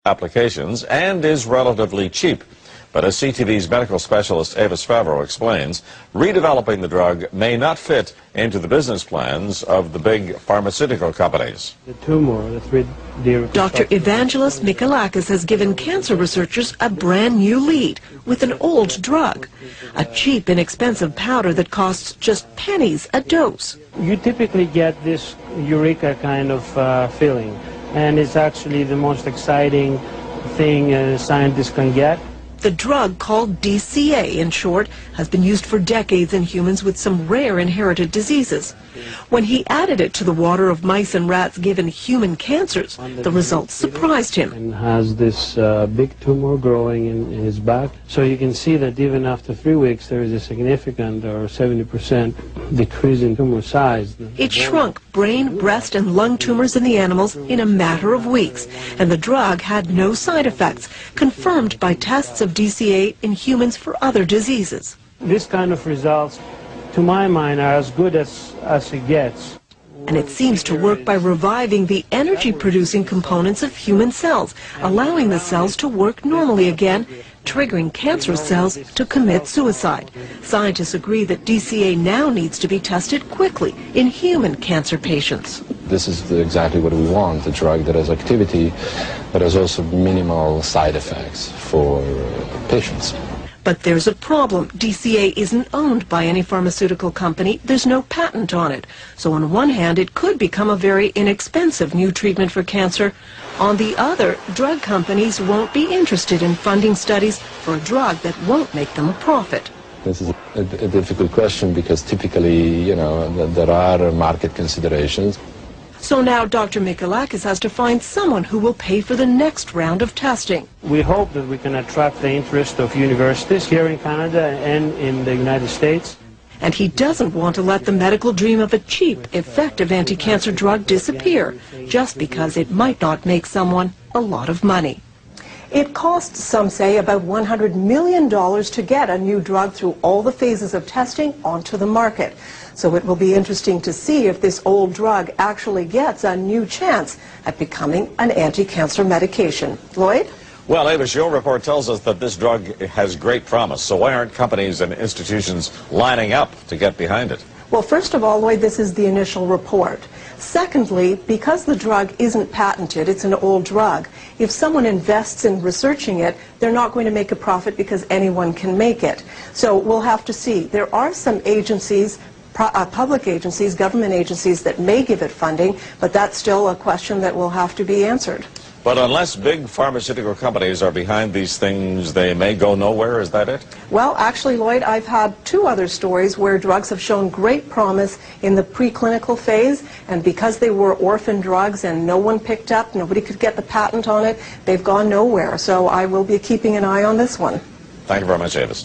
applications and is relatively cheap. But as CTV's medical specialist Avis Favreau explains, redeveloping the drug may not fit into the business plans of the big pharmaceutical companies. The tumor, the 3D Dr. Evangelos Mikalakis has given cancer researchers a brand new lead with an old drug, a cheap, inexpensive powder that costs just pennies a dose. You typically get this eureka kind of feeling, and it's actually the most exciting thing scientists can get. The drug, called DCA in short, has been used for decades in humans with some rare inherited diseases. When he added it to the water of mice and rats given human cancers, the results surprised him. And has this big tumor growing in his back. So you can see that even after 3 weeks there is a significant or 70% decrease in tumor size. It shrunk brain, breast and lung tumors in the animals in a matter of weeks, and the drug had no side effects, confirmed by tests of DCA in humans for other diseases. This kind of results, to my mind, are as good as it gets. And it seems to work by reviving the energy-producing components of human cells, allowing the cells to work normally again, triggering cancerous cells to commit suicide. Scientists agree that DCA now needs to be tested quickly in human cancer patients. This is exactly what we want, a drug that has activity, but has also minimal side effects for patients. But there's a problem. DCA isn't owned by any pharmaceutical company. There's no patent on it. So on one hand, it could become a very inexpensive new treatment for cancer. On the other, drug companies won't be interested in funding studies for a drug that won't make them a profit. This is a difficult question because typically, there are market considerations. So now Dr. Mikalakis has to find someone who will pay for the next round of testing. We hope that we can attract the interest of universities here in Canada and in the United States. And he doesn't want to let the medical dream of a cheap, effective anti-cancer drug disappear just because it might not make someone a lot of money. It costs, some say, about $100 million to get a new drug through all the phases of testing onto the market. So it will be interesting to see if this old drug actually gets a new chance at becoming an anti-cancer medication. Lloyd? Well, Avis, your report tells us that this drug has great promise. So why aren't companies and institutions lining up to get behind it? Well, first of all, Lloyd, this is the initial report. Secondly, because the drug isn't patented, it's an old drug, if someone invests in researching it, they're not going to make a profit because anyone can make it. So we'll have to see. There are some agencies, public agencies, government agencies that may give it funding, but that's still a question that will have to be answered. But unless big pharmaceutical companies are behind these things, they may go nowhere, is that it? Well, actually, Lloyd, I've had 2 other stories where drugs have shown great promise in the preclinical phase, and because they were orphan drugs and no one picked up, nobody could get the patent on it, they've gone nowhere. So I will be keeping an eye on this one. Thank you very much, Avis.